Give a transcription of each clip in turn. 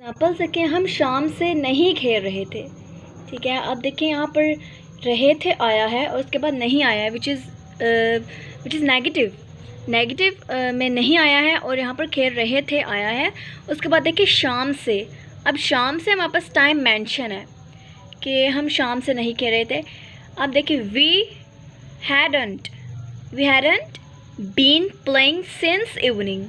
Examples देखें, हम शाम से नहीं खेल रहे थे। ठीक है, अब देखें यहाँ पर रहे थे आया है और उसके बाद नहीं आया है, विच इज़ नेगेटिव में नहीं आया है और यहाँ पर खेल रहे थे आया है। उसके बाद देखिए शाम से, अब शाम से हमारे पास टाइम मेंशन है कि हम शाम से नहीं खेल रहे थे। अब देखिए we hadn't been playing since evening.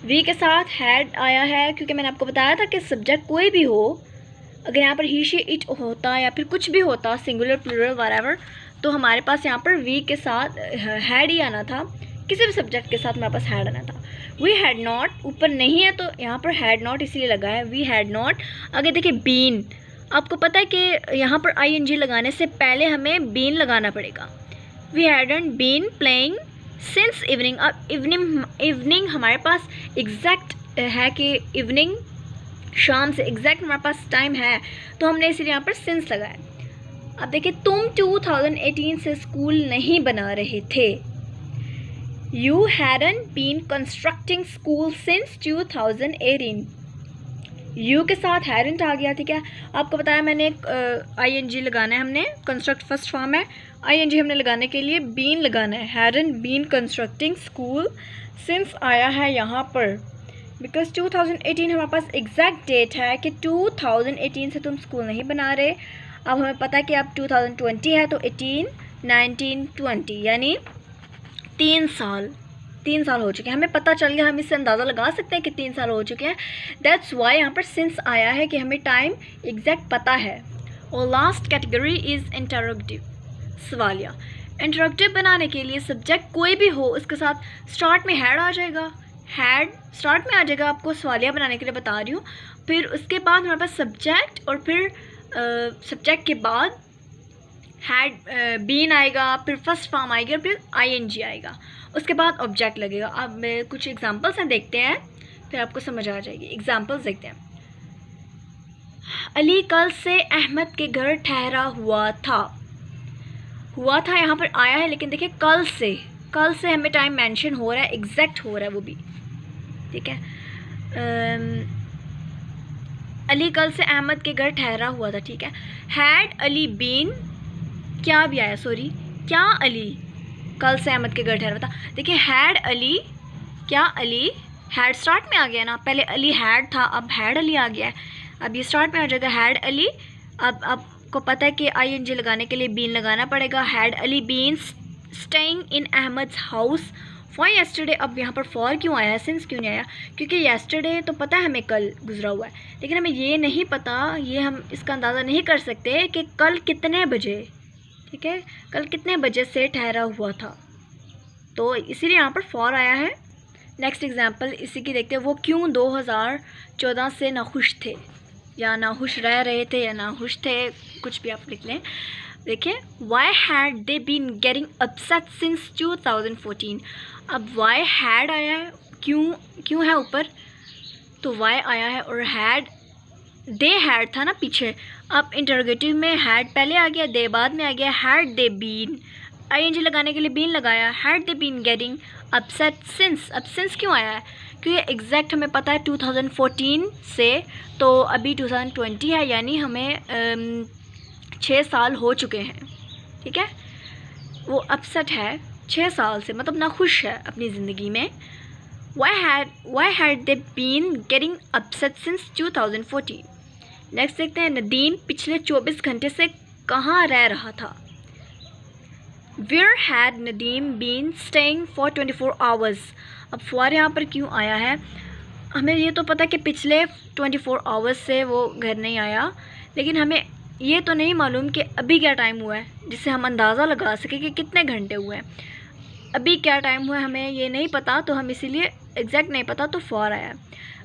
We के साथ हैड आया है क्योंकि मैंने आपको बताया था कि सब्जेक्ट कोई भी हो, अगर यहाँ पर ही शी इट होता या फिर कुछ भी होता, सिंगुलर प्लूरल व्हाटएवर, तो हमारे पास यहाँ पर वी के साथ हैड ही आना था। किसी भी सब्जेक्ट के साथ हमारे पास हैड आना था। वी हैड नॉट, ऊपर नहीं है तो यहाँ पर हैड नॉट इसलिए लगा है, वी हैड नॉट। अगर देखिए बीन, आपको पता है कि यहाँ पर आई लगाने से पहले हमें बीन लगाना पड़ेगा। We hadn't been playing since evening. अब इवनिंग हमारे पास एग्जैक्ट है कि इवनिंग शाम से एग्जैक्ट हमारे पास टाइम है, तो हमने इसलिए यहाँ पर सिंस लगाया। अब देखिए तुम 2018 से स्कूल नहीं बना रहे थे। You hadn't been constructing school since 2018। You के साथ हैडंट आ गया। ठीक है, आपको बताया मैंने आई लगाना है, हमने कंस्ट्रक्ट फर्स्ट फॉर्म है, आई हमने लगाने के लिए बीन लगाना है। Hadn't been constructing school since आया है यहाँ पर बिकॉज 2018 हमारे पास एग्जैक्ट डेट है कि 2018 से तुम स्कूल नहीं बना रहे। अब हमें पता है कि अब 2020 है तो 18, 19, 20 यानी 3 साल हो चुके हैं। हमें पता चल गया, हम इससे अंदाज़ा लगा सकते हैं कि 3 साल हो चुके हैं। दैट्स वाई यहाँ पर सिंस आया है कि हमें टाइम एग्जैक्ट पता है। और लास्ट कैटेगरी इज़ इंटरोगेटिव, सवालिया। इंटरोगेटिव बनाने के लिए सब्जेक्ट कोई भी हो, उसके साथ स्टार्ट में हैड आ जाएगा, हैड स्टार्ट में आ जाएगा, आपको सवालिया बनाने के लिए बता रही हूँ। फिर उसके बाद हमारे पास सब्जेक्ट और फिर सब्जेक्ट के बाद हैड बीन आएगा, फिर फर्स्ट फॉर्म आएगी और फिर आई आएगा, उसके बाद ऑब्जेक्ट लगेगा। अब कुछ एग्जांपल्स हैं, देखते हैं, फिर आपको समझ आ जाएगी। एग्जांपल्स देखते हैं। अली कल से अहमद के घर ठहरा हुआ था यहाँ पर आया है, लेकिन देखिए कल से हमें टाइम मेंशन हो रहा है, एग्जैक्ट हो रहा है वो भी। ठीक है, अली कल से अहमद के घर ठहरा हुआ था। ठीक है, हैड अली बीन, क्या भी आया, सॉरी, क्या अली कल से अहमद के घर ठहरा था। देखिए हैड अली, क्या अली, हैड स्टार्ट में आ गया ना, पहले अली हैड था, अब हैड अली आ गया है, अब ये स्टार्ट में आ जाएगा हैड अली। अब आपको पता है कि आई लगाने के लिए बीन लगाना पड़ेगा। Had Ali been staying in Ahmed's house for yesterday. अब यहाँ पर फॉर क्यों आया है, सिंस क्यों नहीं आया, क्योंकि येस्टरडे तो पता है हमें कल गुजरा हुआ है, लेकिन हमें ये नहीं पता, ये हम इसका अंदाज़ा नहीं कर सकते कि कल कितने बजे, ठीक है, कल कितने बजे से ठहरा हुआ था, तो इसीलिए यहाँ पर फॉर आया है। नेक्स्ट एग्जांपल इसी की देखते हैं। वो क्यों 2014 से नाखुश थे, या नाखुश रह रहे थे, या नाखुश थे, कुछ भी आप लिख लें। देखिए why had they been getting upset since 2014। अब वाई हैड आया है, क्यों है ऊपर, तो वाई आया है, और हैड, दे हैड था ना पीछे, अब इंटरोगेटिव में हैड पहले आ गया, दे बाद में आ गया। हैड दे बीन, आई लगाने के लिए बीन लगाया। Had they been getting upset since, अब सिंस क्यों आया है, क्योंकि एग्जैक्ट हमें पता है 2014 से, तो अभी 2020 है, यानी हमें 6 साल हो चुके हैं। ठीक है, वो अपसेट है 6 साल से, मतलब ना खुश है अपनी ज़िंदगी में। Why had they been getting upset since 2014? Next देखते हैं। नदीम पिछले 24 घंटे से कहाँ रह रहा था। Where had Nadeem been staying for 24 hours? अब फॉर यहाँ पर क्यों आया है, हमें ये तो पता है कि पिछले 24 आवर्स से वो घर नहीं आया, लेकिन हमें ये तो नहीं मालूम कि अभी क्या टाइम हुआ है जिससे हम अंदाज़ा लगा सकें कि कितने घंटे हुए हैं। अभी क्या टाइम हुआ है हमें ये नहीं पता, तो हम इसीलिए एग्जैक्ट नहीं पता, तो फॉर आया।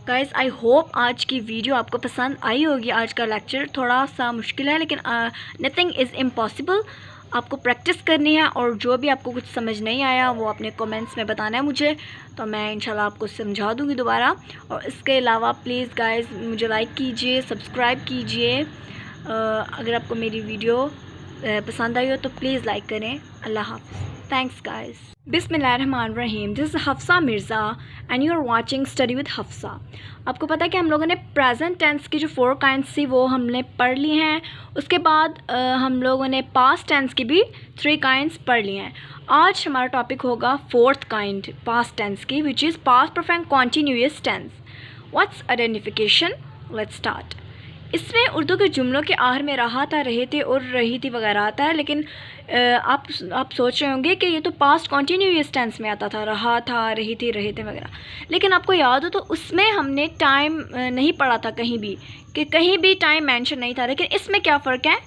गाइस आई होप आज की वीडियो आपको पसंद आई होगी। आज का लेक्चर थोड़ा सा मुश्किल है, लेकिन नथिंग इज़ इम्पॉसिबल। आपको प्रैक्टिस करनी है, और जो भी आपको कुछ समझ नहीं आया वो अपने कमेंट्स में बताना है मुझे, तो मैं इंशाल्लाह आपको समझा दूँगी दोबारा। और इसके अलावा प्लीज़ गाइस मुझे लाइक कीजिए, सब्सक्राइब कीजिए। अगर आपको मेरी वीडियो पसंद आई हो तो प्लीज़ लाइक करें। अल्लाह हाफ़िज़। Thanks guys. Bismillahirrahmanirrahim. This is Hafsa Mirza and you are watching Study with Hafsa. आपको पता है कि हम लोगों ने प्रेजेंट टेंस की जो 4 काइंड्स थी वो हमने पढ़ ली हैं. उसके बाद हम लोगों ने पास्ट टेंस की भी 3 काइंड्स पढ़ ली हैं. आज हमारा टॉपिक होगा 4th काइंड पास्ट टेंस की, which is past perfect continuous tense. What's identification? Let's start. इसमें उर्दू के जुमलों के आखिर में रहा था, रहे थे और रही थी वगैरह आता है, लेकिन आप सोच रहे होंगे कि ये तो पास्ट कॉन्टीन्यूअस टेंस में आता था, रहा था, रही थी, रहे थे वगैरह. लेकिन आपको याद हो तो उसमें हमने टाइम नहीं पढ़ा था कहीं भी, कि कहीं भी टाइम मेंशन नहीं था. लेकिन इसमें क्या फ़र्क है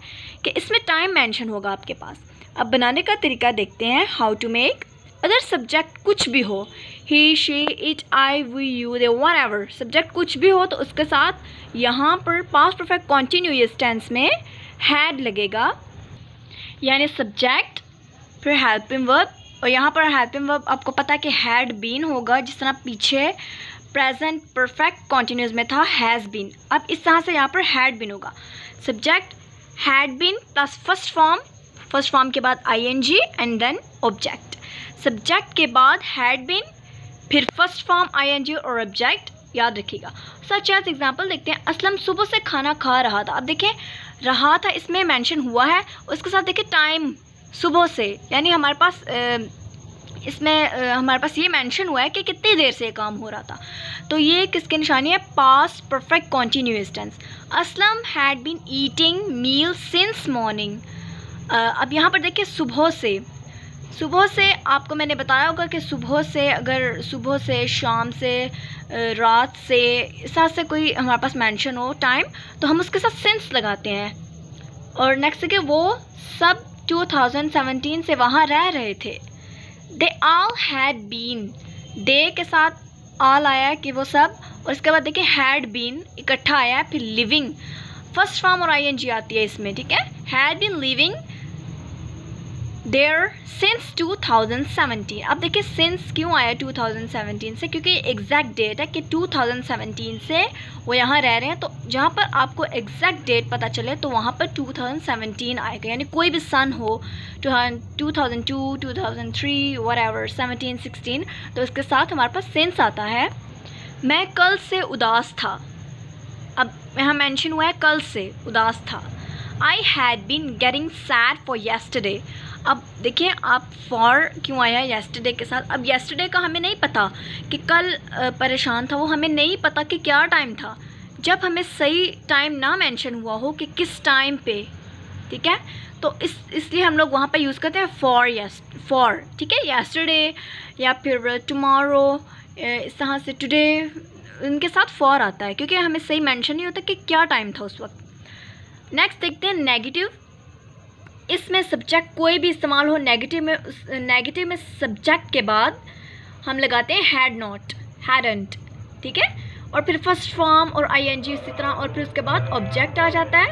कि इसमें टाइम मेंशन होगा आपके पास. अब बनाने का तरीका देखते हैं. How to make. अगर सब्जेक्ट कुछ भी हो, he, she, it, I, we, you, they, whatever, subject कुछ भी हो तो उसके साथ यहाँ पर पास्ट परफेक्ट कॉन्टीन्यूअस टेंस में हैड लगेगा, यानी सब्जेक्ट फिर हेल्पिंग वर्ब. और यहाँ पर हेल्पिंग वर्ब आपको पता है कि हैड बीन होगा, जिस तरह पीछे प्रेजेंट परफेक्ट कॉन्टीन्यूअस में था हैज़ बीन. अब इस तरह से यहाँ पर हैड बीन होगा. Subject had been plus first form के बाद ING and then object. Subject के बाद हैड बीन, फिर फर्स्ट फॉर्म ING और ऑब्जेक्ट. याद रखिएगा. सच एज एग्जाम्पल देखते हैं. असलम सुबह से खाना खा रहा था. अब देखें रहा था इसमें मेंशन हुआ है, उसके साथ देखिए टाइम सुबह से, यानी हमारे पास इसमें हमारे पास ये मेंशन हुआ है कि कितनी देर से ये काम हो रहा था. तो ये किसकी निशानी है? Past perfect continuous tense. Aslam had been eating meal since morning. अब यहाँ पर देखिए सुबह से आपको मैंने बताया होगा कि सुबह से, अगर सुबह से, शाम से, रात से, इस तरह से कोई हमारे पास मेंशन हो टाइम तो हम उसके साथ सिंस लगाते हैं. और नेक्स्ट देखिए वो सब 2017 से वहाँ रह रहे थे. दे ऑल हैड बीन, दे के साथ ऑल आया कि वो सब, और इसके बाद देखिए हैड बीन इकट्ठा आया, फिर लिविंग फर्स्ट फॉर्म और ING आती है इसमें. ठीक है, had been living there since 2017. अब देखिए सिंस क्यों आया 2017 से, क्योंकि एग्जैक्ट डेट है कि 2017 से वो यहाँ रह रहे हैं. तो जहाँ पर आपको एग्जैक्ट डेट पता चले तो वहाँ पर 2017 आएगा, यानी कोई भी सन हो 2002, 2003, व्हाटएवर, 17, 16, तो इसके साथ हमारे पास सिंस आता है. मैं कल से उदास था. अब यहाँ मेंशन हुआ है कल से उदास था. I had been getting sad for yesterday. अब देखिए आप फॉर क्यों आया है येस्टरडे के साथ. अब येस्टरडे का हमें नहीं पता कि कल परेशान था, वो हमें नहीं पता कि क्या टाइम था, जब हमें सही टाइम ना मेंशन हुआ हो कि किस टाइम पे. ठीक है, तो इसलिए हम लोग वहाँ पे यूज़ करते हैं फॉर. ठीक है, येस्टरडे या फिर टुमारो, इस तरह से टुडे, इनके साथ फॉर आता है क्योंकि हमें सही मेंशन नहीं होता कि क्या टाइम था उस वक्त. नेक्स्ट देखते हैं नेगेटिव. इसमें सब्जेक्ट कोई भी इस्तेमाल हो, नेगेटिव में सब्जेक्ट के बाद हम लगाते हैं हैड नॉट, हैडंट. ठीक है, और फिर फर्स्ट फॉर्म और ING इसी तरह, और फिर उसके बाद ऑब्जेक्ट आ जाता है.